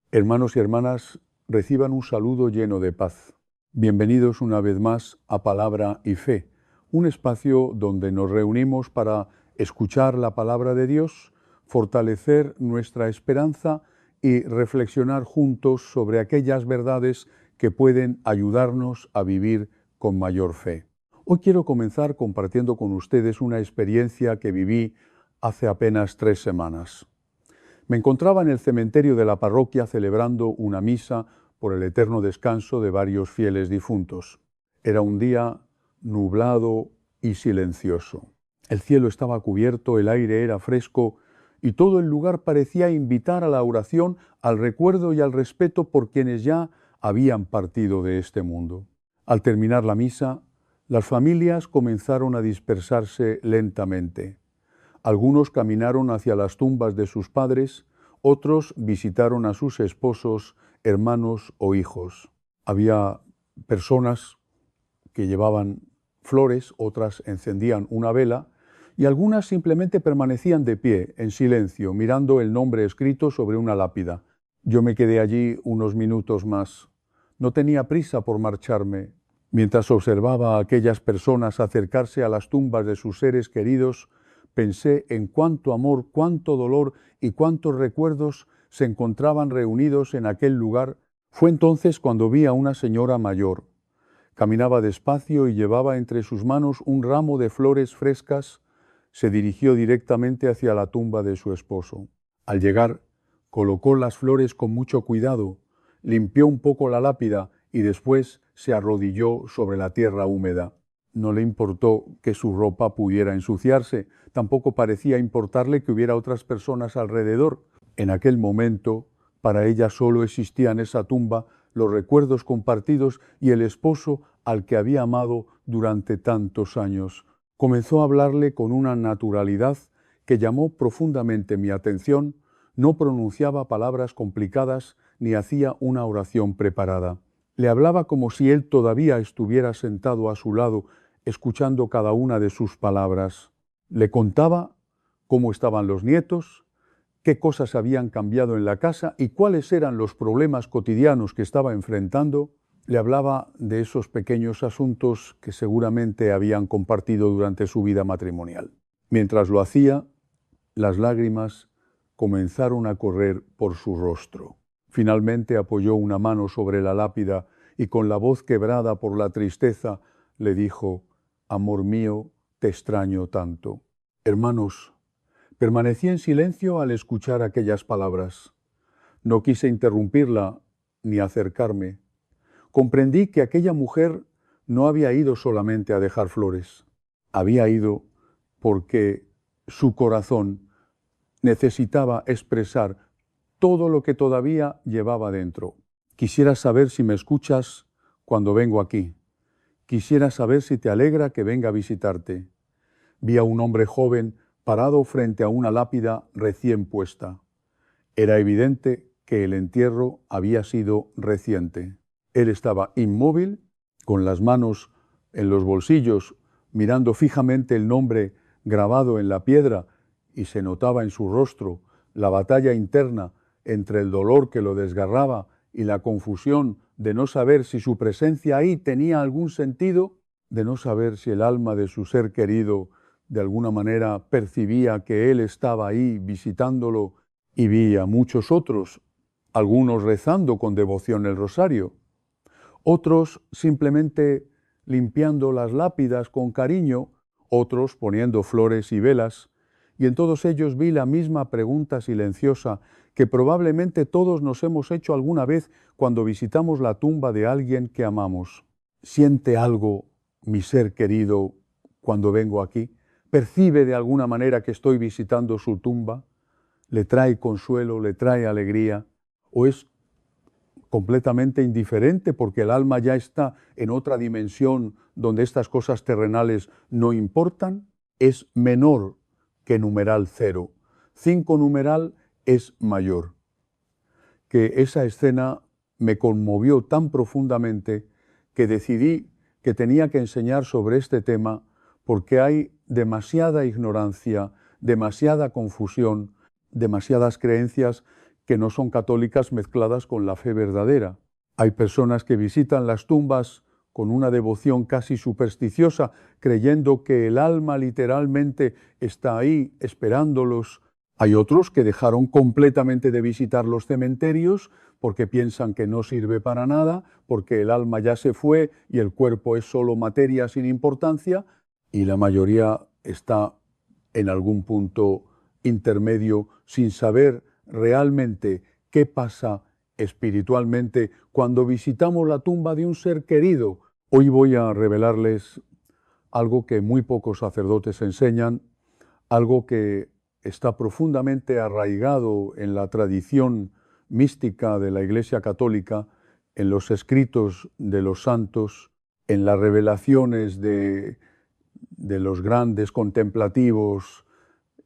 Hermanos y hermanas, reciban un saludo lleno de paz. Bienvenidos una vez más a Palabra y Fe, un espacio donde nos reunimos para escuchar la palabra de Dios, fortalecer nuestra esperanza y reflexionar juntos sobre aquellas verdades que pueden ayudarnos a vivir con mayor fe. Hoy quiero comenzar compartiendo con ustedes una experiencia que viví hace apenas 3 semanas. Me encontraba en el cementerio de la parroquia celebrando una misa por el eterno descanso de varios fieles difuntos. Era un día nublado y silencioso. El cielo estaba cubierto, el aire era fresco y todo el lugar parecía invitar a la oración, al recuerdo y al respeto por quienes ya habían partido de este mundo. Al terminar la misa, las familias comenzaron a dispersarse lentamente. Algunos caminaron hacia las tumbas de sus padres, otros visitaron a sus esposos, hermanos o hijos. Había personas que llevaban flores, otras encendían una vela y algunas simplemente permanecían de pie, en silencio, mirando el nombre escrito sobre una lápida. Yo me quedé allí unos minutos más. No tenía prisa por marcharme. Mientras observaba a aquellas personas acercarse a las tumbas de sus seres queridos, pensé en cuánto amor, cuánto dolor y cuántos recuerdos se encontraban reunidos en aquel lugar. Fue entonces cuando vi a una señora mayor. Caminaba despacio y llevaba entre sus manos un ramo de flores frescas. Se dirigió directamente hacia la tumba de su esposo. Al llegar, colocó las flores con mucho cuidado, limpió un poco la lápida y después se arrodilló sobre la tierra húmeda. No le importó que su ropa pudiera ensuciarse, tampoco parecía importarle que hubiera otras personas alrededor. En aquel momento, para ella solo existían esa tumba, los recuerdos compartidos y el esposo al que había amado durante tantos años. Comenzó a hablarle con una naturalidad que llamó profundamente mi atención. No pronunciaba palabras complicadas ni hacía una oración preparada. Le hablaba como si él todavía estuviera sentado a su lado, escuchando cada una de sus palabras. Le contaba cómo estaban los nietos, qué cosas habían cambiado en la casa y cuáles eran los problemas cotidianos que estaba enfrentando. Le hablaba de esos pequeños asuntos que seguramente habían compartido durante su vida matrimonial. Mientras lo hacía, las lágrimas comenzaron a correr por su rostro. Finalmente apoyó una mano sobre la lápida y con la voz quebrada por la tristeza le dijo: «Amor mío, te extraño tanto». Hermanos, permanecí en silencio al escuchar aquellas palabras. No quise interrumpirla ni acercarme. Comprendí que aquella mujer no había ido solamente a dejar flores. Había ido porque su corazón necesitaba expresar todo lo que todavía llevaba dentro. Quisiera saber si me escuchas cuando vengo aquí. Quisiera saber si te alegra que venga a visitarte. Vi a un hombre joven parado frente a una lápida recién puesta. Era evidente que el entierro había sido reciente. Él estaba inmóvil, con las manos en los bolsillos, mirando fijamente el nombre grabado en la piedra, y se notaba en su rostro la batalla interna entre el dolor que lo desgarraba y la confusión de no saber si su presencia ahí tenía algún sentido, de no saber si el alma de su ser querido de alguna manera percibía que él estaba ahí visitándolo. Y vi a muchos otros, algunos rezando con devoción el rosario, otros simplemente limpiando las lápidas con cariño, otros poniendo flores y velas, y en todos ellos vi la misma pregunta silenciosa que probablemente todos nos hemos hecho alguna vez cuando visitamos la tumba de alguien que amamos. ¿Siente algo mi ser querido cuando vengo aquí? ¿Percibe de alguna manera que estoy visitando su tumba? ¿Le trae consuelo, le trae alegría? ¿O es completamente indiferente porque el alma ya está en otra dimensión donde estas cosas terrenales no importan? Es menor que numeral 0. 5 numeral es mayor. Que esa escena me conmovió tan profundamente que decidí que tenía que enseñar sobre este tema porque hay demasiada ignorancia, demasiada confusión, demasiadas creencias que no son católicas mezcladas con la fe verdadera. Hay personas que visitan las tumbas con una devoción casi supersticiosa, creyendo que el alma literalmente está ahí esperándolos. Hay otros que dejaron completamente de visitar los cementerios porque piensan que no sirve para nada, porque el alma ya se fue y el cuerpo es solo materia sin importancia, y la mayoría está en algún punto intermedio sin saber realmente qué pasa espiritualmente cuando visitamos la tumba de un ser querido. Hoy voy a revelarles algo que muy pocos sacerdotes enseñan, algo que está profundamente arraigado en la tradición mística de la Iglesia Católica, en los escritos de los santos, en las revelaciones de los grandes contemplativos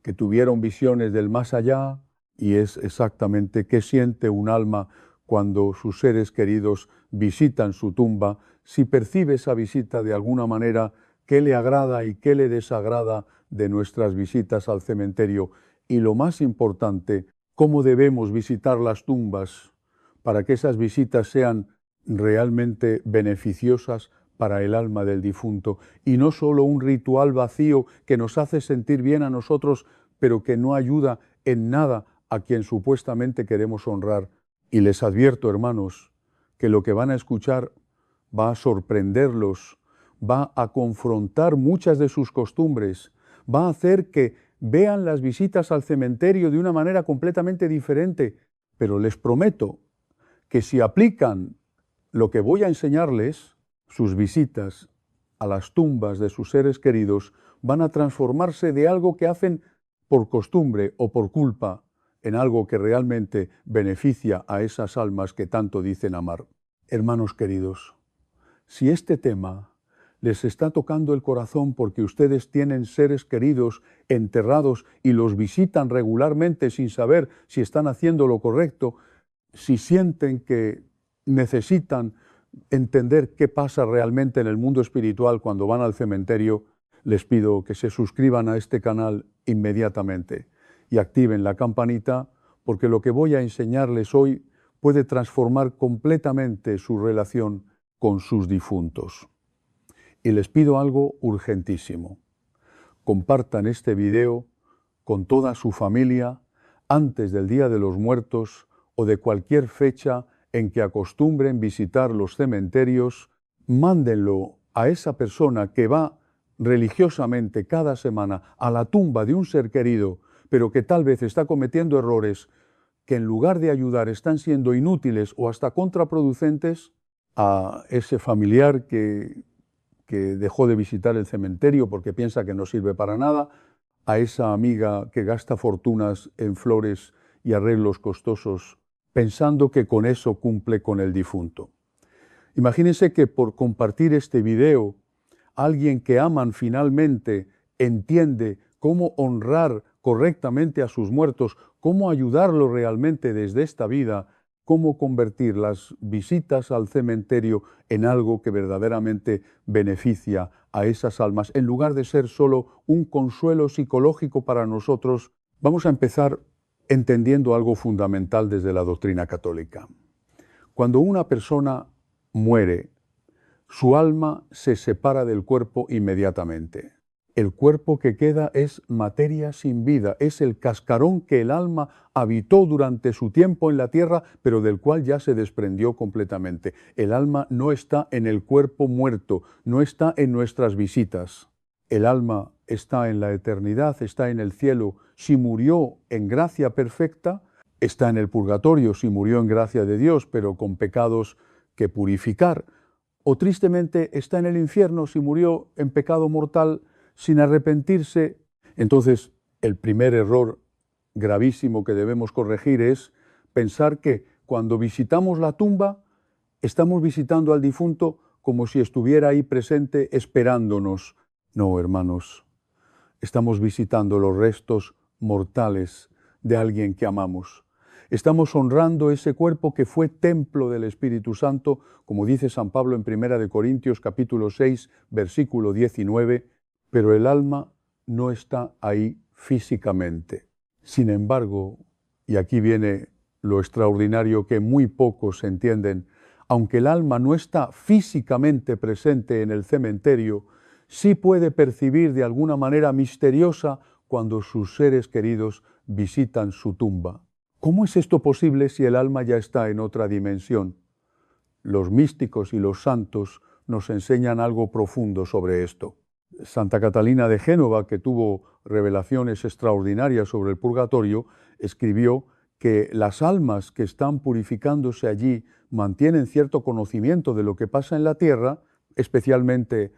que tuvieron visiones del más allá, y es exactamente qué siente un alma cuando sus seres queridos visitan su tumba, si percibe esa visita de alguna manera, qué le agrada y qué le desagrada de nuestras visitas al cementerio, y lo más importante, cómo debemos visitar las tumbas para que esas visitas sean realmente beneficiosas para el alma del difunto, y no solo un ritual vacío que nos hace sentir bien a nosotros, pero que no ayuda en nada a quien supuestamente queremos honrar. Y les advierto, hermanos, que lo que van a escuchar va a sorprenderlos, va a confrontar muchas de sus costumbres, va a hacer que vean las visitas al cementerio de una manera completamente diferente, pero les prometo que si aplican lo que voy a enseñarles, sus visitas a las tumbas de sus seres queridos van a transformarse de algo que hacen por costumbre o por culpa en algo que realmente beneficia a esas almas que tanto dicen amar. Hermanos queridos, si este tema les está tocando el corazón porque ustedes tienen seres queridos enterrados y los visitan regularmente sin saber si están haciendo lo correcto, si sienten que necesitan entender qué pasa realmente en el mundo espiritual cuando van al cementerio, les pido que se suscriban a este canal inmediatamente y activen la campanita, porque lo que voy a enseñarles hoy puede transformar completamente su relación con sus difuntos. Y les pido algo urgentísimo. Compartan este video con toda su familia antes del Día de los Muertos o de cualquier fecha en que acostumbren visitar los cementerios. Mándenlo a esa persona que va religiosamente cada semana a la tumba de un ser querido, pero que tal vez está cometiendo errores que en lugar de ayudar están siendo inútiles o hasta contraproducentes. A ese familiar que dejó de visitar el cementerio porque piensa que no sirve para nada, a esa amiga que gasta fortunas en flores y arreglos costosos pensando que con eso cumple con el difunto. Imagínense que por compartir este video, alguien que aman finalmente entiende cómo honrar correctamente a sus muertos, cómo ayudarlos realmente desde esta vida, cómo convertir las visitas al cementerio en algo que verdaderamente beneficia a esas almas, en lugar de ser solo un consuelo psicológico para nosotros. Vamos a empezar entendiendo algo fundamental desde la doctrina católica. Cuando una persona muere, su alma se separa del cuerpo inmediatamente. El cuerpo que queda es materia sin vida, es el cascarón que el alma habitó durante su tiempo en la tierra, pero del cual ya se desprendió completamente. El alma no está en el cuerpo muerto, no está en nuestras visitas. El alma está en la eternidad, está en el cielo. Si murió en gracia perfecta, está en el purgatorio, si murió en gracia de Dios, pero con pecados que purificar. O tristemente está en el infierno, si murió en pecado mortal, sin arrepentirse. Entonces, el primer error gravísimo que debemos corregir es pensar que cuando visitamos la tumba, estamos visitando al difunto como si estuviera ahí presente esperándonos. No, hermanos, estamos visitando los restos mortales de alguien que amamos. Estamos honrando ese cuerpo que fue templo del Espíritu Santo, como dice San Pablo en 1 Corintios capítulo 6, versículo 19, pero el alma no está ahí físicamente. Sin embargo, y aquí viene lo extraordinario que muy pocos entienden. Aunque el alma no está físicamente presente en el cementerio, sí puede percibir de alguna manera misteriosa cuando sus seres queridos visitan su tumba. ¿Cómo es esto posible si el alma ya está en otra dimensión? Los místicos y los santos nos enseñan algo profundo sobre esto. Santa Catalina de Génova, que tuvo revelaciones extraordinarias sobre el purgatorio, escribió que las almas que están purificándose allí mantienen cierto conocimiento de lo que pasa en la tierra, especialmente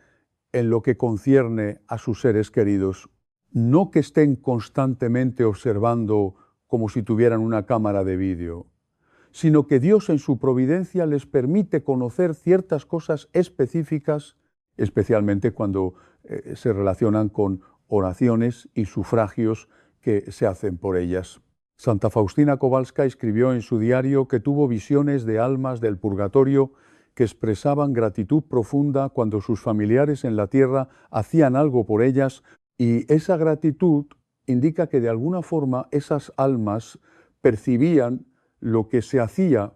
en lo que concierne a sus seres queridos. No que estén constantemente observando como si tuvieran una cámara de vídeo, sino que Dios en su providencia les permite conocer ciertas cosas específicas, especialmente cuando se relacionan con oraciones y sufragios que se hacen por ellas. Santa Faustina Kowalska escribió en su diario que tuvo visiones de almas del purgatorio que expresaban gratitud profunda cuando sus familiares en la tierra hacían algo por ellas, y esa gratitud indica que de alguna forma esas almas percibían lo que se hacía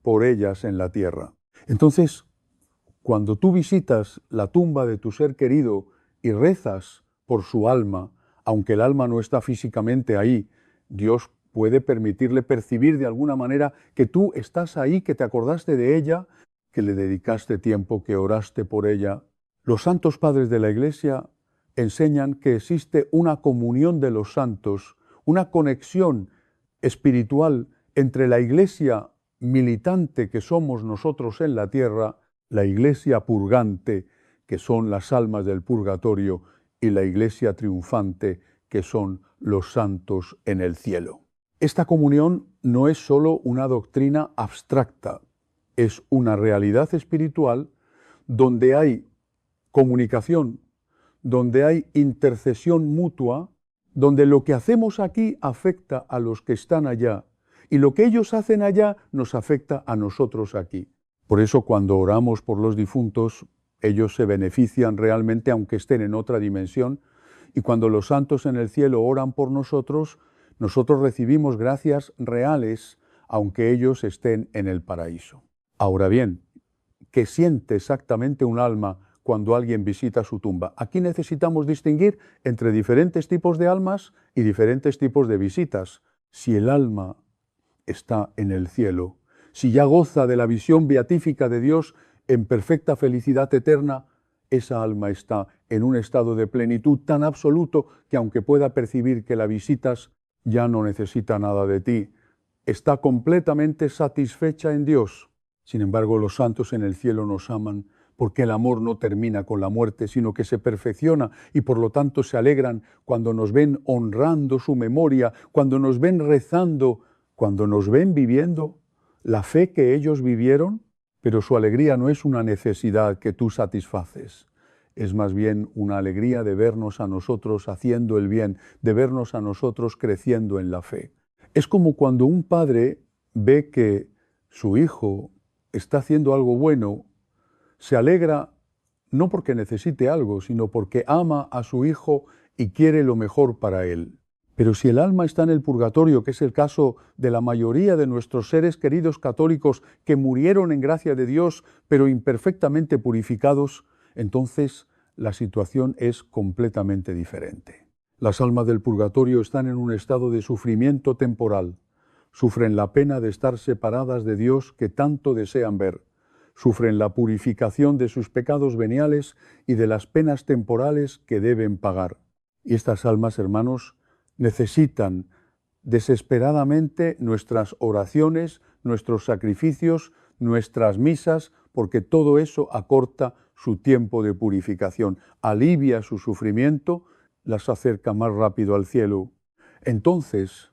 por ellas en la tierra. Entonces, cuando tú visitas la tumba de tu ser querido y rezas por su alma, aunque el alma no está físicamente ahí, Dios puede permitirle percibir de alguna manera que tú estás ahí, que te acordaste de ella, que le dedicaste tiempo, que oraste por ella. Los santos padres de la Iglesia enseñan que existe una comunión de los santos, una conexión espiritual entre la Iglesia militante que somos nosotros en la tierra, la Iglesia purgante, que son las almas del purgatorio, y la Iglesia triunfante, que son los santos en el cielo. Esta comunión no es sólo una doctrina abstracta, es una realidad espiritual donde hay comunicación, donde hay intercesión mutua, donde lo que hacemos aquí afecta a los que están allá, y lo que ellos hacen allá nos afecta a nosotros aquí. Por eso cuando oramos por los difuntos, ellos se benefician realmente aunque estén en otra dimensión, y cuando los santos en el cielo oran por nosotros, nosotros recibimos gracias reales aunque ellos estén en el paraíso. Ahora bien, ¿qué siente exactamente un alma cuando alguien visita su tumba? Aquí necesitamos distinguir entre diferentes tipos de almas y diferentes tipos de visitas. Si el alma está en el cielo, si ya goza de la visión beatífica de Dios en perfecta felicidad eterna, esa alma está en un estado de plenitud tan absoluto que aunque pueda percibir que la visitas, ya no necesita nada de ti. Está completamente satisfecha en Dios. Sin embargo, los santos en el cielo nos aman porque el amor no termina con la muerte, sino que se perfecciona, y por lo tanto se alegran cuando nos ven honrando su memoria, cuando nos ven rezando, cuando nos ven viviendo la fe que ellos vivieron, pero su alegría no es una necesidad que tú satisfaces, es más bien una alegría de vernos a nosotros haciendo el bien, de vernos a nosotros creciendo en la fe. Es como cuando un padre ve que su hijo está haciendo algo bueno, se alegra no porque necesite algo, sino porque ama a su hijo y quiere lo mejor para él. Pero si el alma está en el purgatorio, que es el caso de la mayoría de nuestros seres queridos católicos que murieron en gracia de Dios, pero imperfectamente purificados, entonces la situación es completamente diferente. Las almas del purgatorio están en un estado de sufrimiento temporal. Sufren la pena de estar separadas de Dios que tanto desean ver. Sufren la purificación de sus pecados veniales y de las penas temporales que deben pagar. Y estas almas, hermanos, necesitan desesperadamente nuestras oraciones, nuestros sacrificios, nuestras misas, porque todo eso acorta su tiempo de purificación, alivia su sufrimiento, las acerca más rápido al cielo. Entonces,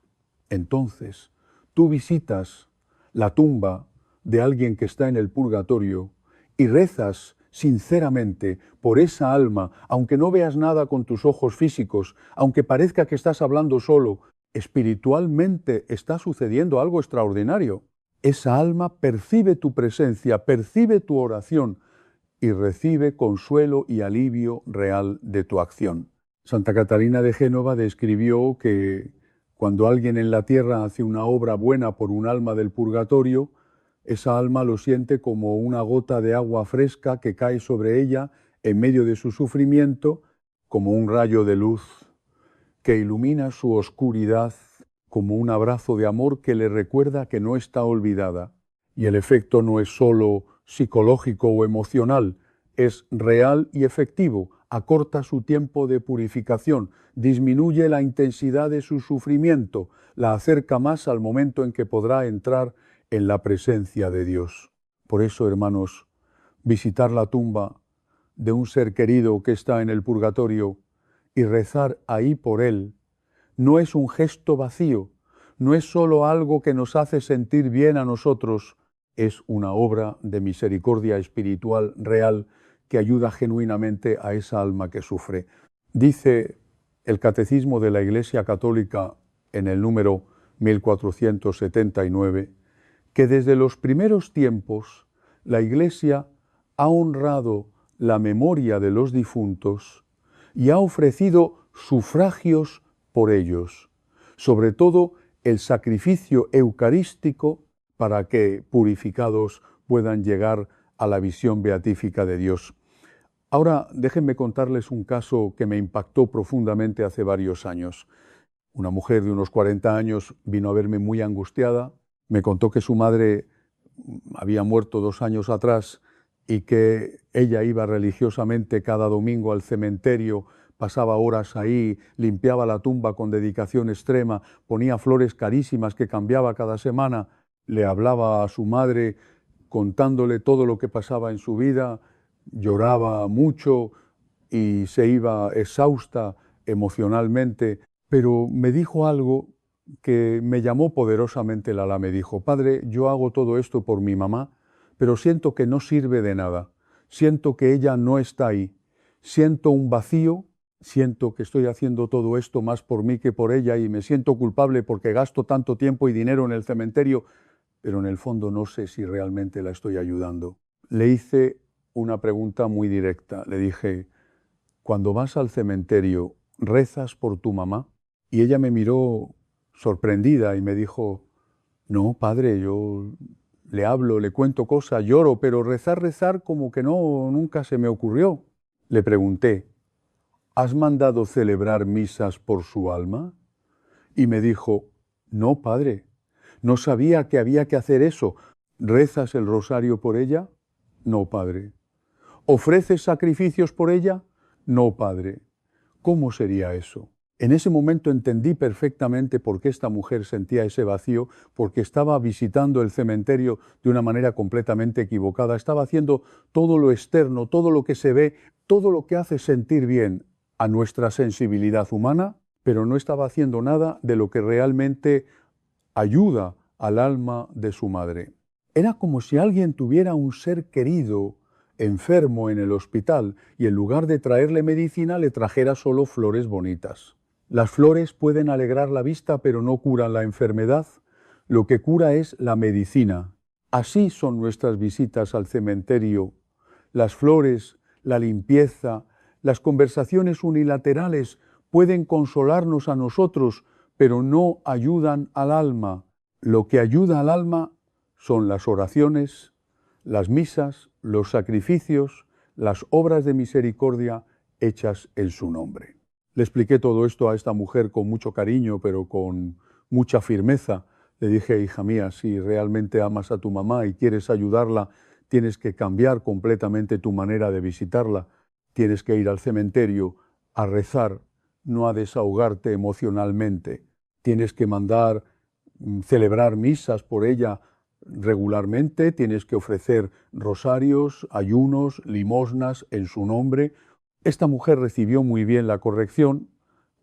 tú visitas la tumba de alguien que está en el purgatorio y rezas sinceramente por esa alma, aunque no veas nada con tus ojos físicos, aunque parezca que estás hablando solo, espiritualmente está sucediendo algo extraordinario. Esa alma percibe tu presencia, percibe tu oración y recibe consuelo y alivio real de tu acción. Santa Catalina de Génova describió que Cuando alguien en la tierra hace una obra buena por un alma del purgatorio, esa alma lo siente como una gota de agua fresca que cae sobre ella en medio de su sufrimiento, como un rayo de luz que ilumina su oscuridad, como un abrazo de amor que le recuerda que no está olvidada. Y el efecto no es solo psicológico o emocional, es real y efectivo, acorta su tiempo de purificación, disminuye la intensidad de su sufrimiento, la acerca más al momento en que podrá entrar en la presencia de Dios. Por eso, hermanos, visitar la tumba de un ser querido que está en el purgatorio y rezar ahí por él no es un gesto vacío, no es solo algo que nos hace sentir bien a nosotros, es una obra de misericordia espiritual real que ayuda genuinamente a esa alma que sufre. Dice el Catecismo de la Iglesia Católica en el número 1479 que desde los primeros tiempos la Iglesia ha honrado la memoria de los difuntos y ha ofrecido sufragios por ellos, sobre todo el sacrificio eucarístico para que, purificados, puedan llegar a la visión beatífica de Dios. Ahora déjenme contarles un caso que me impactó profundamente hace varios años. Una mujer de unos 40 años vino a verme muy angustiada, me contó que su madre había muerto 2 años atrás y que ella iba religiosamente cada domingo al cementerio, pasaba horas ahí, limpiaba la tumba con dedicación extrema, ponía flores carísimas que cambiaba cada semana, le hablaba a su madre contándole todo lo que pasaba en su vida, lloraba mucho y se iba exhausta emocionalmente, pero me dijo algo que me llamó poderosamente el alma. Me dijo: Padre, yo hago todo esto por mi mamá, pero siento que no sirve de nada, siento que ella no está ahí, siento un vacío, siento que estoy haciendo todo esto más por mí que por ella y me siento culpable porque gasto tanto tiempo y dinero en el cementerio, pero en el fondo no sé si realmente la estoy ayudando. Le hice una pregunta muy directa, le dije: cuando vas al cementerio, ¿rezas por tu mamá? Y ella me miró sorprendida y me dijo: no, padre, yo le hablo, le cuento cosas, lloro, pero rezar como que no, nunca se me ocurrió. Le pregunté: ¿has mandado celebrar misas por su alma? Y me dijo: no, padre, no sabía que había que hacer eso. ¿Rezas el rosario por ella? No, padre. ¿Ofreces sacrificios por ella? No, padre. ¿Cómo sería eso? En ese momento entendí perfectamente por qué esta mujer sentía ese vacío, porque estaba visitando el cementerio de una manera completamente equivocada. Estaba haciendo todo lo externo, todo lo que se ve, todo lo que hace sentir bien a nuestra sensibilidad humana, pero no estaba haciendo nada de lo que realmente ayuda al alma de su madre. Era como si alguien tuviera un ser querido enfermo en el hospital y en lugar de traerle medicina le trajera solo flores bonitas. Las flores pueden alegrar la vista, pero no curan la enfermedad. Lo que cura es la medicina. Así son nuestras visitas al cementerio. Las flores, la limpieza, las conversaciones unilaterales pueden consolarnos a nosotros, pero no ayudan al alma. Lo que ayuda al alma son las oraciones, las misas, los sacrificios, las obras de misericordia hechas en su nombre. Le expliqué todo esto a esta mujer con mucho cariño, pero con mucha firmeza. Le dije: hija mía, si realmente amas a tu mamá y quieres ayudarla, tienes que cambiar completamente tu manera de visitarla. Tienes que ir al cementerio a rezar, no a desahogarte emocionalmente. Tienes que celebrar misas por ella regularmente, tienes que ofrecer rosarios, ayunos, limosnas en su nombre. Esta mujer recibió muy bien la corrección,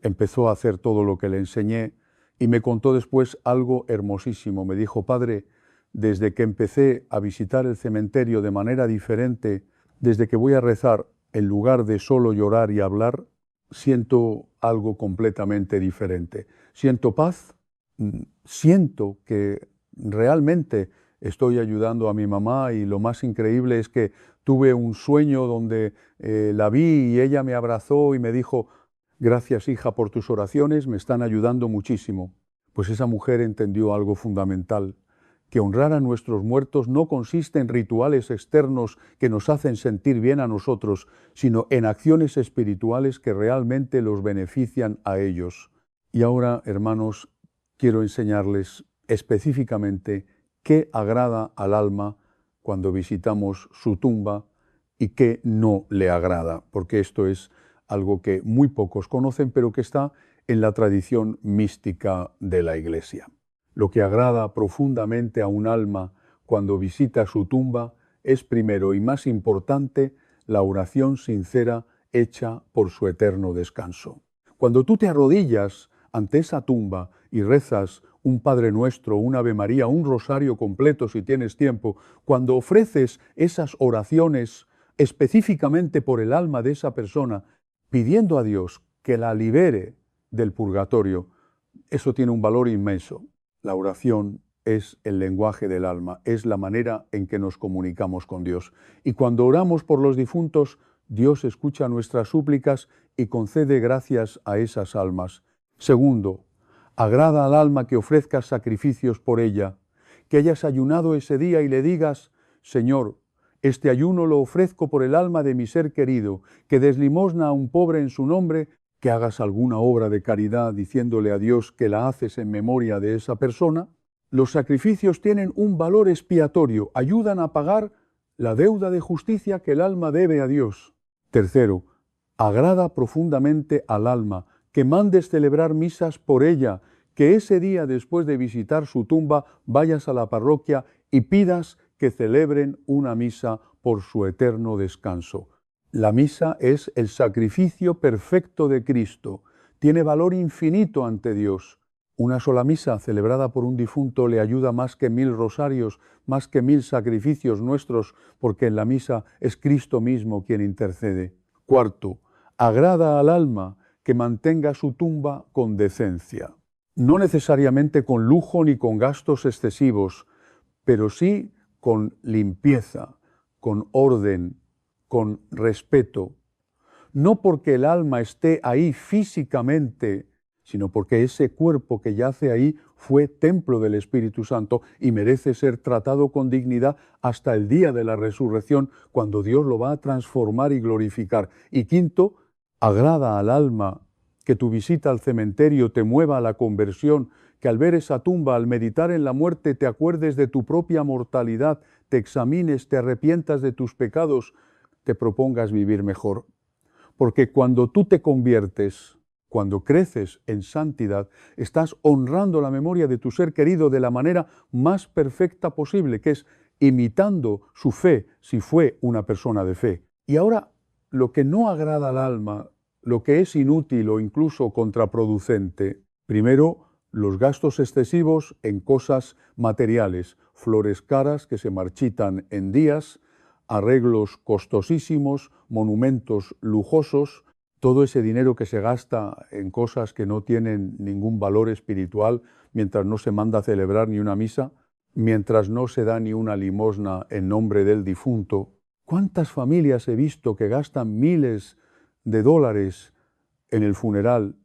empezó a hacer todo lo que le enseñé y me contó después algo hermosísimo. Me dijo: padre, desde que empecé a visitar el cementerio de manera diferente, desde que voy a rezar, en lugar de solo llorar y hablar, siento algo completamente diferente. Siento paz, siento que realmente estoy ayudando a mi mamá y lo más increíble es que tuve un sueño donde la vi y ella me abrazó y me dijo: gracias, hija, por tus oraciones, me están ayudando muchísimo. Pues esa mujer entendió algo fundamental, que honrar a nuestros muertos no consiste en rituales externos que nos hacen sentir bien a nosotros, sino en acciones espirituales que realmente los benefician a ellos. Y ahora, hermanos, quiero enseñarles específicamente qué agrada al alma cuando visitamos su tumba y qué no le agrada, porque esto es algo que muy pocos conocen, pero que está en la tradición mística de la Iglesia. Lo que agrada profundamente a un alma cuando visita su tumba es primero y más importante la oración sincera hecha por su eterno descanso. Cuando tú te arrodillas ante esa tumba y rezas un Padre Nuestro, un Ave María, un rosario completo si tienes tiempo, cuando ofreces esas oraciones específicamente por el alma de esa persona, pidiendo a Dios que la libere del purgatorio, eso tiene un valor inmenso. La oración es el lenguaje del alma, es la manera en que nos comunicamos con Dios. Y cuando oramos por los difuntos, Dios escucha nuestras súplicas y concede gracias a esas almas. Segundo, agrada al alma que ofrezcas sacrificios por ella, que hayas ayunado ese día y le digas: Señor, este ayuno lo ofrezco por el alma de mi ser querido, que des limosna a un pobre en su nombre, que hagas alguna obra de caridad diciéndole a Dios que la haces en memoria de esa persona. Los sacrificios tienen un valor expiatorio, ayudan a pagar la deuda de justicia que el alma debe a Dios. Tercero, agrada profundamente al alma que mandes celebrar misas por ella, que ese día después de visitar su tumba vayas a la parroquia y pidas que celebren una misa por su eterno descanso. La misa es el sacrificio perfecto de Cristo. Tiene valor infinito ante Dios. Una sola misa celebrada por un difunto le ayuda más que 1000 rosarios, más que 1000 sacrificios nuestros, porque en la misa es Cristo mismo quien intercede. Cuarto, agrada al alma que mantenga su tumba con decencia. No necesariamente con lujo ni con gastos excesivos, pero sí con limpieza, con orden, con respeto, no porque el alma esté ahí físicamente, sino porque ese cuerpo que yace ahí fue templo del Espíritu Santo y merece ser tratado con dignidad hasta el día de la resurrección, cuando Dios lo va a transformar y glorificar. Y quinto, agrada al alma que tu visita al cementerio te mueva a la conversión, que al ver esa tumba, al meditar en la muerte, te acuerdes de tu propia mortalidad, te examines, te arrepientas de tus pecados, te propongas vivir mejor. Porque cuando tú te conviertes, cuando creces en santidad, estás honrando la memoria de tu ser querido de la manera más perfecta posible, que es imitando su fe, si fue una persona de fe. Y ahora, lo que no agrada al alma, lo que es inútil o incluso contraproducente, primero, los gastos excesivos en cosas materiales, flores caras que se marchitan en días, arreglos costosísimos, monumentos lujosos, todo ese dinero que se gasta en cosas que no tienen ningún valor espiritual, mientras no se manda a celebrar ni una misa, mientras no se da ni una limosna en nombre del difunto. ¿Cuántas familias he visto que gastan miles de dólares en el funeral,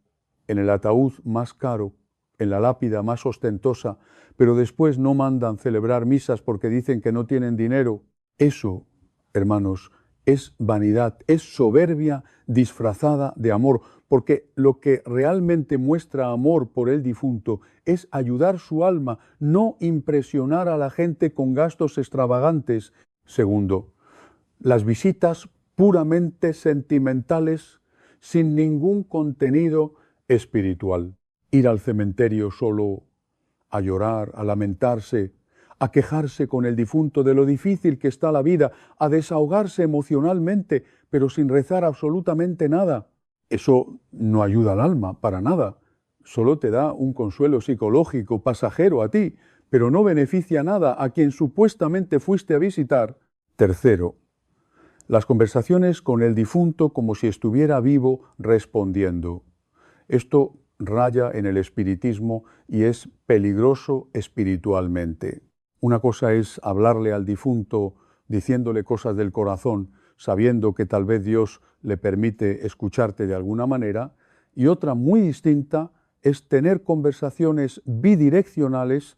en el ataúd más caro, en la lápida más ostentosa, pero después no mandan celebrar misas porque dicen que no tienen dinero? Eso, hermanos, es vanidad, es soberbia disfrazada de amor, porque lo que realmente muestra amor por el difunto es ayudar su alma, no impresionar a la gente con gastos extravagantes. Segundo, las visitas puramente sentimentales, sin ningún contenido espiritual. Ir al cementerio solo a llorar, a lamentarse, a quejarse con el difunto de lo difícil que está la vida, a desahogarse emocionalmente, pero sin rezar absolutamente nada. Eso no ayuda al alma, para nada. Solo te da un consuelo psicológico pasajero a ti, pero no beneficia nada a quien supuestamente fuiste a visitar. Tercero, las conversaciones con el difunto como si estuviera vivo respondiendo. Esto raya en el espiritismo y es peligroso espiritualmente. Una cosa es hablarle al difunto diciéndole cosas del corazón, sabiendo que tal vez Dios le permite escucharte de alguna manera, y otra muy distinta es tener conversaciones bidireccionales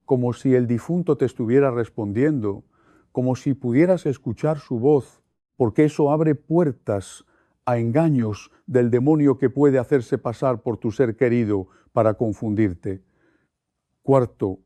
como si el difunto te estuviera respondiendo, como si pudieras escuchar su voz, porque eso abre puertas a engaños del demonio que puede hacerse pasar por tu ser querido para confundirte. Cuarto,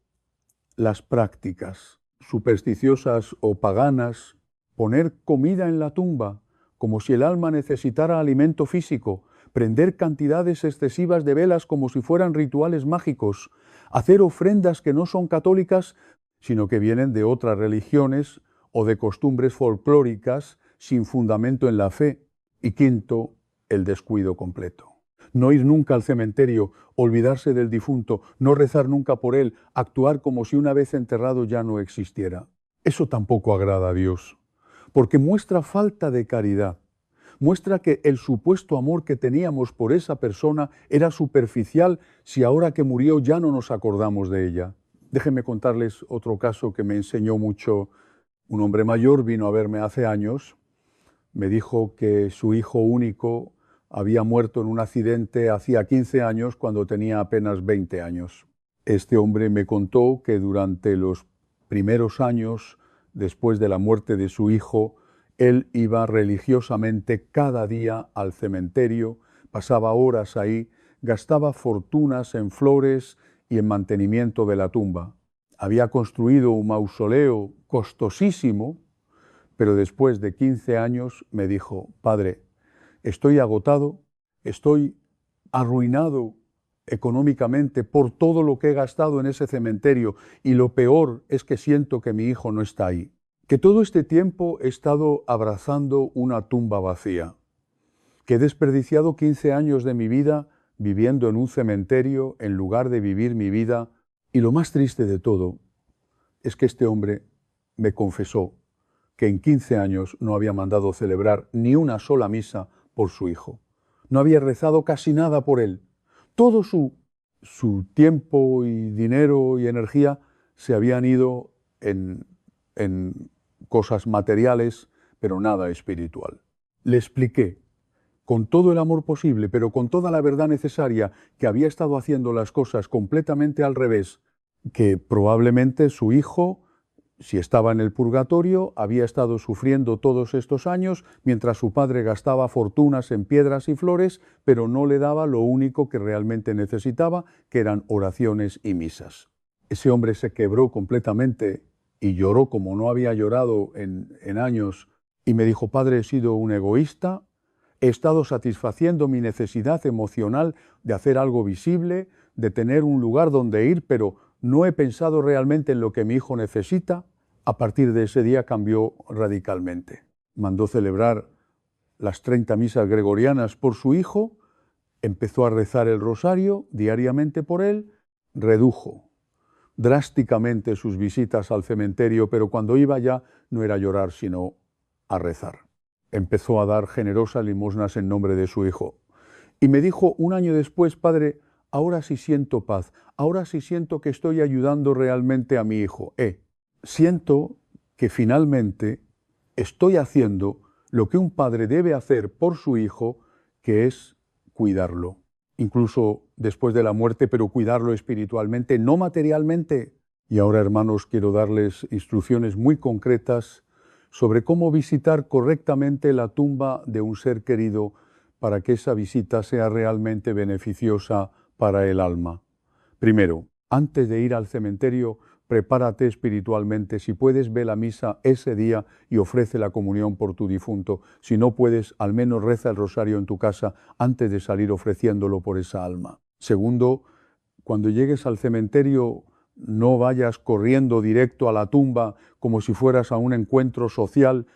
las prácticas supersticiosas o paganas, poner comida en la tumba, como si el alma necesitara alimento físico, prender cantidades excesivas de velas como si fueran rituales mágicos, hacer ofrendas que no son católicas, sino que vienen de otras religiones o de costumbres folclóricas sin fundamento en la fe. Y quinto, el descuido completo. No ir nunca al cementerio, olvidarse del difunto, no rezar nunca por él, actuar como si una vez enterrado ya no existiera. Eso tampoco agrada a Dios, porque muestra falta de caridad. Muestra que el supuesto amor que teníamos por esa persona era superficial si ahora que murió ya no nos acordamos de ella. Déjenme contarles otro caso que me enseñó mucho. Un hombre mayor vino a verme hace años, me dijo que su hijo único había muerto en un accidente hacía 15 años cuando tenía apenas 20 años. Este hombre me contó que durante los primeros años, después de la muerte de su hijo, él iba religiosamente cada día al cementerio, pasaba horas ahí, gastaba fortunas en flores y en mantenimiento de la tumba. Había construido un mausoleo costosísimo, pero después de 15 años me dijo: Padre, estoy agotado, estoy arruinado económicamente por todo lo que he gastado en ese cementerio y lo peor es que siento que mi hijo no está ahí. Que todo este tiempo he estado abrazando una tumba vacía, que he desperdiciado 15 años de mi vida viviendo en un cementerio en lugar de vivir mi vida, y lo más triste de todo es que este hombre me confesó que en 15 años no había mandado celebrar ni una sola misa por su hijo. No había rezado casi nada por él. Todo su tiempo y dinero y energía se habían ido en cosas materiales, pero nada espiritual. Le expliqué con todo el amor posible, pero con toda la verdad necesaria, que había estado haciendo las cosas completamente al revés, que probablemente su hijo, si estaba en el purgatorio, había estado sufriendo todos estos años mientras su padre gastaba fortunas en piedras y flores, pero no le daba lo único que realmente necesitaba, que eran oraciones y misas. Ese hombre se quebró completamente y lloró como no había llorado en años y me dijo: Padre, he sido un egoísta, he estado satisfaciendo mi necesidad emocional de hacer algo visible, de tener un lugar donde ir, pero no he pensado realmente en lo que mi hijo necesita. A partir de ese día cambió radicalmente. Mandó celebrar las 30 misas gregorianas por su hijo, empezó a rezar el rosario diariamente por él, redujo drásticamente sus visitas al cementerio, pero cuando iba ya no era a llorar, sino a rezar. Empezó a dar generosas limosnas en nombre de su hijo. Y me dijo un año después: Padre, ahora sí siento paz, ahora sí siento que estoy ayudando realmente a mi hijo. Siento que finalmente estoy haciendo lo que un padre debe hacer por su hijo, que es cuidarlo, incluso después de la muerte, pero cuidarlo espiritualmente, no materialmente. Y ahora, hermanos, quiero darles instrucciones muy concretas sobre cómo visitar correctamente la tumba de un ser querido para que esa visita sea realmente beneficiosa para el alma. Primero, antes de ir al cementerio, prepárate espiritualmente. Si puedes, ve la misa ese día y ofrece la comunión por tu difunto. Si no puedes, al menos reza el rosario en tu casa antes de salir ofreciéndolo por esa alma. Segundo, cuando llegues al cementerio, no vayas corriendo directo a la tumba como si fueras a un encuentro social.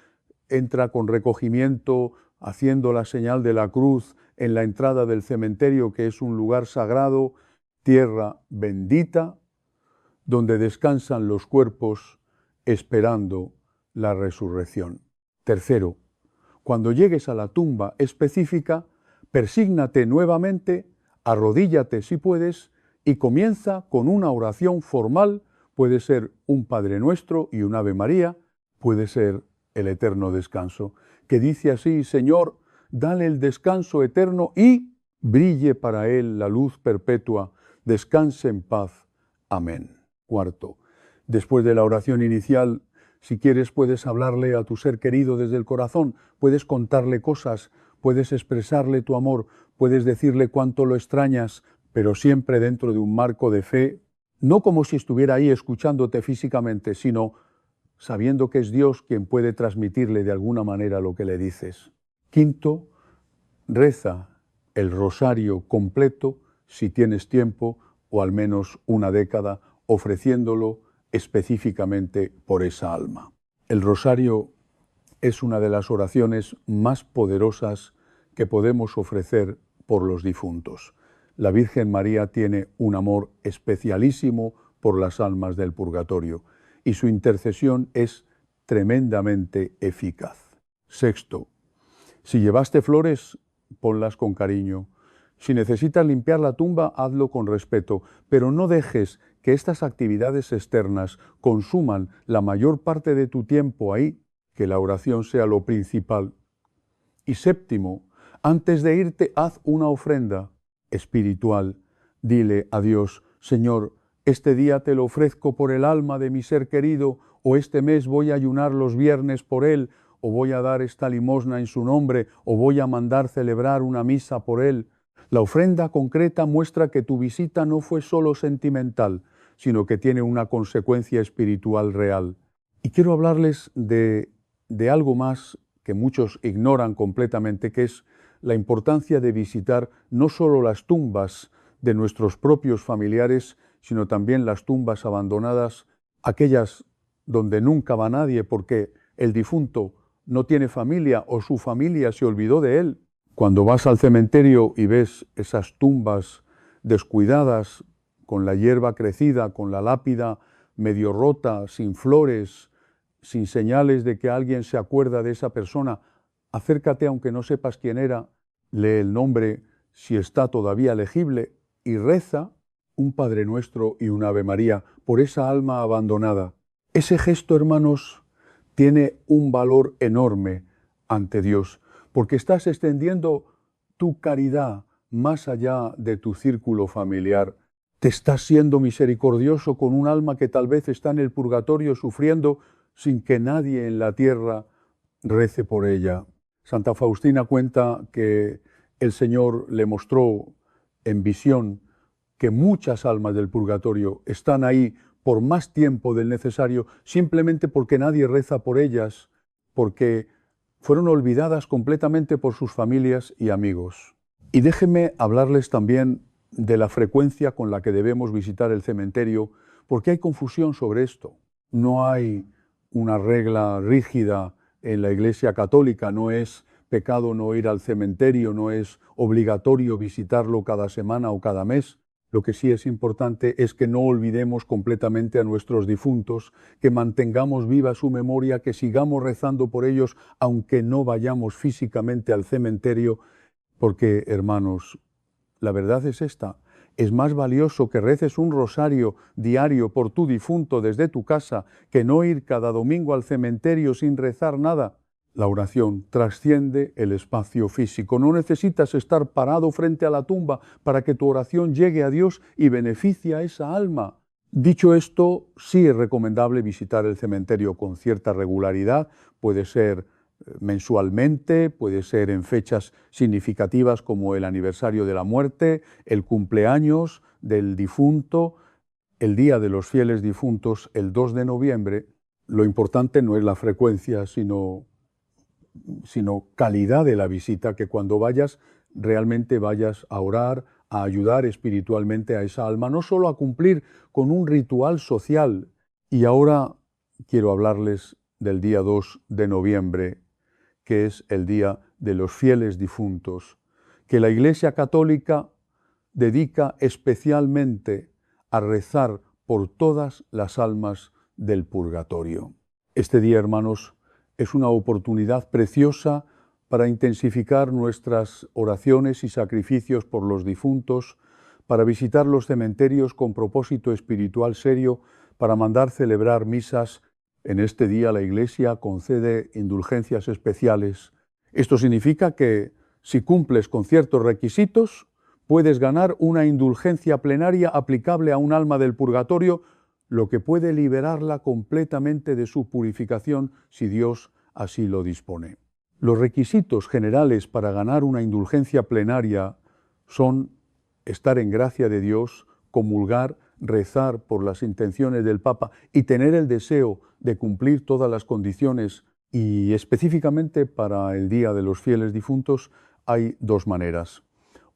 Entra con recogimiento, haciendo la señal de la cruz en la entrada del cementerio, que es un lugar sagrado, tierra bendita, donde descansan los cuerpos esperando la resurrección. Tercero, cuando llegues a la tumba específica, persígnate nuevamente, arrodíllate si puedes y comienza con una oración formal. Puede ser un Padre Nuestro y un Ave María, puede ser el eterno descanso, que dice así: Señor, dale el descanso eterno y brille para él la luz perpetua, descanse en paz. Amén. Cuarto, después de la oración inicial, si quieres puedes hablarle a tu ser querido desde el corazón, puedes contarle cosas, puedes expresarle tu amor, puedes decirle cuánto lo extrañas, pero siempre dentro de un marco de fe, no como si estuviera ahí escuchándote físicamente, sino sabiendo que es Dios quien puede transmitirle de alguna manera lo que le dices. Quinto, reza el rosario completo si tienes tiempo o al menos una década, ofreciéndolo específicamente por esa alma. El rosario es una de las oraciones más poderosas que podemos ofrecer por los difuntos. La Virgen María tiene un amor especialísimo por las almas del purgatorio y su intercesión es tremendamente eficaz. Sexto, si llevaste flores, ponlas con cariño. Si necesitas limpiar la tumba, hazlo con respeto, pero no dejes que estas actividades externas consuman la mayor parte de tu tiempo ahí, que la oración sea lo principal. Y séptimo, antes de irte, haz una ofrenda espiritual. Dile a Dios: Señor, este día te lo ofrezco por el alma de mi ser querido, o este mes voy a ayunar los viernes por él, o voy a dar esta limosna en su nombre, o voy a mandar celebrar una misa por él. La ofrenda concreta muestra que tu visita no fue solo sentimental, sino que tiene una consecuencia espiritual real. Y quiero hablarles de algo más que muchos ignoran completamente, que es la importancia de visitar no solo las tumbas de nuestros propios familiares, sino también las tumbas abandonadas, aquellas donde nunca va nadie porque el difunto no tiene familia o su familia se olvidó de él. Cuando vas al cementerio y ves esas tumbas descuidadas, con la hierba crecida, con la lápida medio rota, sin flores, sin señales de que alguien se acuerda de esa persona, acércate aunque no sepas quién era, lee el nombre si está todavía legible y reza un Padre Nuestro y un Ave María por esa alma abandonada. Ese gesto, hermanos, tiene un valor enorme ante Dios, porque estás extendiendo tu caridad más allá de tu círculo familiar. Te estás siendo misericordioso con un alma que tal vez está en el purgatorio sufriendo sin que nadie en la tierra rece por ella. Santa Faustina cuenta que el Señor le mostró en visión que muchas almas del purgatorio están ahí por más tiempo del necesario, simplemente porque nadie reza por ellas, porque fueron olvidadas completamente por sus familias y amigos. Y déjenme hablarles también de la frecuencia con la que debemos visitar el cementerio, porque hay confusión sobre esto. No hay una regla rígida en la Iglesia Católica, no es pecado no ir al cementerio, no es obligatorio visitarlo cada semana o cada mes. Lo que sí es importante es que no olvidemos completamente a nuestros difuntos, que mantengamos viva su memoria, que sigamos rezando por ellos, aunque no vayamos físicamente al cementerio, porque, hermanos, la verdad es esta: es más valioso que reces un rosario diario por tu difunto desde tu casa que no ir cada domingo al cementerio sin rezar nada. La oración trasciende el espacio físico. No necesitas estar parado frente a la tumba para que tu oración llegue a Dios y beneficie a esa alma. Dicho esto, sí es recomendable visitar el cementerio con cierta regularidad. Puede ser mensualmente, puede ser en fechas significativas como el aniversario de la muerte, el cumpleaños del difunto, el Día de los Fieles Difuntos, el 2 de noviembre. Lo importante no es la frecuencia, sino calidad de la visita, que cuando vayas realmente vayas a orar, a ayudar espiritualmente a esa alma, no solo a cumplir con un ritual social. Y ahora quiero hablarles del día 2 de noviembre, que es el Día de los Fieles Difuntos, que la Iglesia Católica dedica especialmente a rezar por todas las almas del purgatorio. Este día, hermanos, es una oportunidad preciosa para intensificar nuestras oraciones y sacrificios por los difuntos, para visitar los cementerios con propósito espiritual serio, para mandar celebrar misas. En este día la Iglesia concede indulgencias especiales. Esto significa que si cumples con ciertos requisitos, puedes ganar una indulgencia plenaria aplicable a un alma del purgatorio, lo que puede liberarla completamente de su purificación si Dios así lo dispone. Los requisitos generales para ganar una indulgencia plenaria son estar en gracia de Dios, comulgar, rezar por las intenciones del Papa y tener el deseo de cumplir todas las condiciones. Y específicamente para el Día de los Fieles Difuntos hay dos maneras: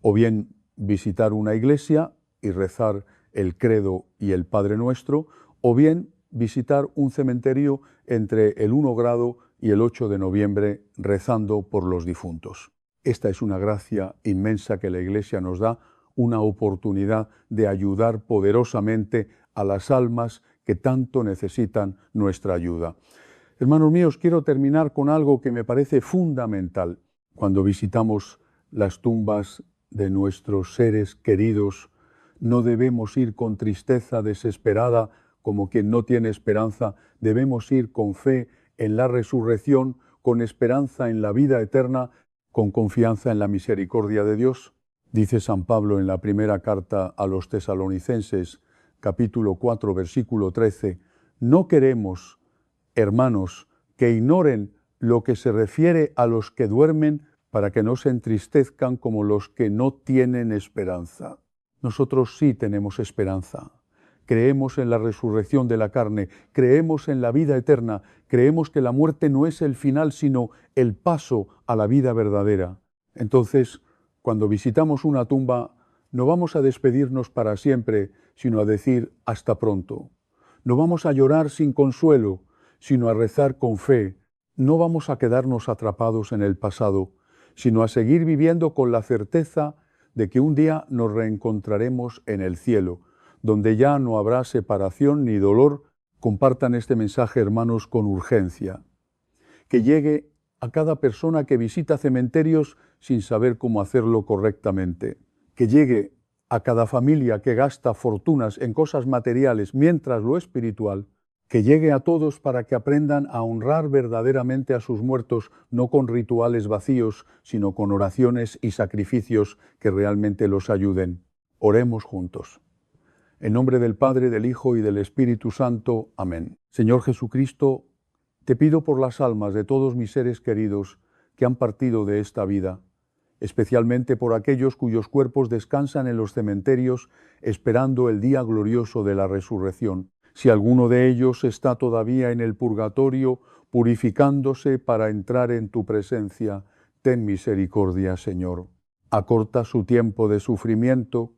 o bien visitar una iglesia y rezar el Credo y el Padre Nuestro, o bien visitar un cementerio entre el 1 grado y el 8 de noviembre rezando por los difuntos. Esta es una gracia inmensa que la Iglesia nos da, una oportunidad de ayudar poderosamente a las almas que tanto necesitan nuestra ayuda. Hermanos míos, quiero terminar con algo que me parece fundamental. Cuando visitamos las tumbas de nuestros seres queridos, no debemos ir con tristeza desesperada como quien no tiene esperanza, debemos ir con fe en la resurrección, con esperanza en la vida eterna, con confianza en la misericordia de Dios. Dice San Pablo en la primera carta a los Tesalonicenses, capítulo 4, versículo 13, no queremos, hermanos, que ignoren lo que se refiere a los que duermen, para que no se entristezcan como los que no tienen esperanza. Nosotros sí tenemos esperanza. Creemos en la resurrección de la carne, creemos en la vida eterna, creemos que la muerte no es el final, sino el paso a la vida verdadera. Entonces, cuando visitamos una tumba, no vamos a despedirnos para siempre, sino a decir hasta pronto. No vamos a llorar sin consuelo, sino a rezar con fe. No vamos a quedarnos atrapados en el pasado, sino a seguir viviendo con la certeza de que un día nos reencontraremos en el cielo, donde ya no habrá separación ni dolor. Compartan este mensaje, hermanos, con urgencia. Que llegue a cada persona que visita cementerios sin saber cómo hacerlo correctamente. Que llegue a cada familia que gasta fortunas en cosas materiales mientras lo espiritual. Que llegue a todos para que aprendan a honrar verdaderamente a sus muertos, no con rituales vacíos, sino con oraciones y sacrificios que realmente los ayuden. Oremos juntos. En nombre del Padre, del Hijo y del Espíritu Santo. Amén. Señor Jesucristo, te pido por las almas de todos mis seres queridos que han partido de esta vida, especialmente por aquellos cuyos cuerpos descansan en los cementerios esperando el día glorioso de la resurrección. Si alguno de ellos está todavía en el purgatorio, purificándose para entrar en tu presencia, ten misericordia, Señor. Acorta su tiempo de sufrimiento.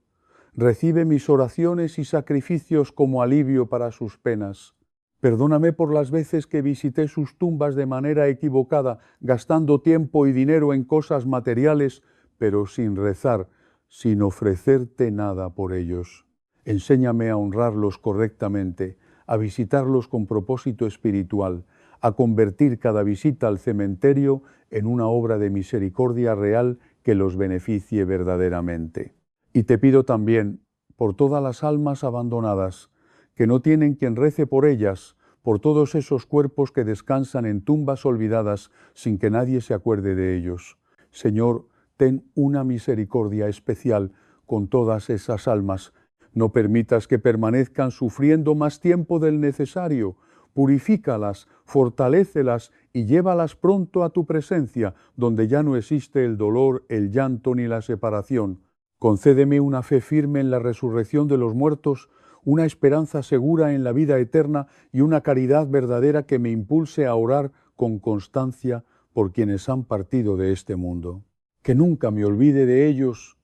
Recibe mis oraciones y sacrificios como alivio para sus penas. Perdóname por las veces que visité sus tumbas de manera equivocada, gastando tiempo y dinero en cosas materiales, pero sin rezar, sin ofrecerte nada por ellos. Enséñame a honrarlos correctamente, a visitarlos con propósito espiritual, a convertir cada visita al cementerio en una obra de misericordia real que los beneficie verdaderamente. Y te pido también por todas las almas abandonadas, que no tienen quien rece por ellas, por todos esos cuerpos que descansan en tumbas olvidadas sin que nadie se acuerde de ellos. Señor, ten una misericordia especial con todas esas almas. No permitas que permanezcan sufriendo más tiempo del necesario. Purifícalas, fortalécelas y llévalas pronto a tu presencia, donde ya no existe el dolor, el llanto ni la separación. Concédeme una fe firme en la resurrección de los muertos, una esperanza segura en la vida eterna y una caridad verdadera que me impulse a orar con constancia por quienes han partido de este mundo. Que nunca me olvide de ellos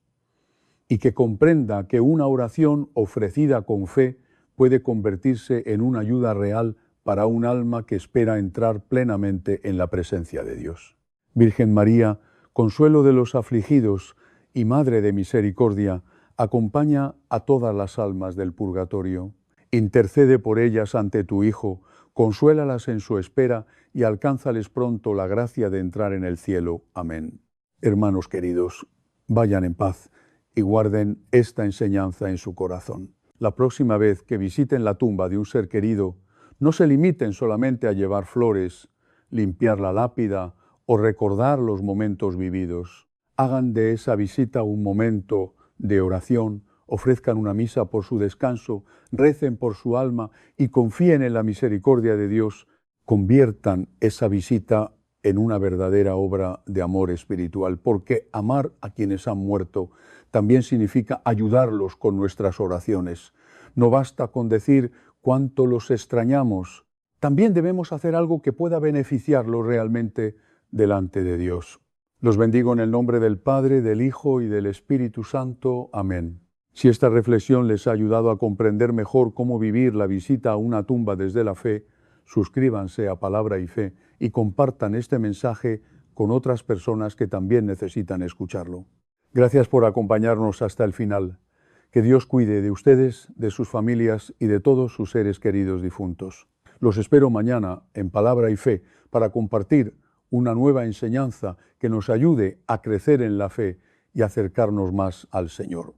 y que comprenda que una oración ofrecida con fe puede convertirse en una ayuda real para un alma que espera entrar plenamente en la presencia de Dios. Virgen María, consuelo de los afligidos y Madre de misericordia, acompaña a todas las almas del purgatorio. Intercede por ellas ante tu Hijo, consuélalas en su espera y alcánzales pronto la gracia de entrar en el cielo. Amén. Hermanos queridos, vayan en paz y guarden esta enseñanza en su corazón. La próxima vez que visiten la tumba de un ser querido, no se limiten solamente a llevar flores, limpiar la lápida o recordar los momentos vividos. Hagan de esa visita un momento de oración, ofrezcan una misa por su descanso, recen por su alma y confíen en la misericordia de Dios, conviertan esa visita en una verdadera obra de amor espiritual, porque amar a quienes han muerto también significa ayudarlos con nuestras oraciones. No basta con decir cuánto los extrañamos, también debemos hacer algo que pueda beneficiarlos realmente delante de Dios. Los bendigo en el nombre del Padre, del Hijo y del Espíritu Santo. Amén. Si esta reflexión les ha ayudado a comprender mejor cómo vivir la visita a una tumba desde la fe, suscríbanse a Palabra y Fe y compartan este mensaje con otras personas que también necesitan escucharlo. Gracias por acompañarnos hasta el final. Que Dios cuide de ustedes, de sus familias y de todos sus seres queridos difuntos. Los espero mañana en Palabra y Fe para compartir una nueva enseñanza que nos ayude a crecer en la fe y acercarnos más al Señor.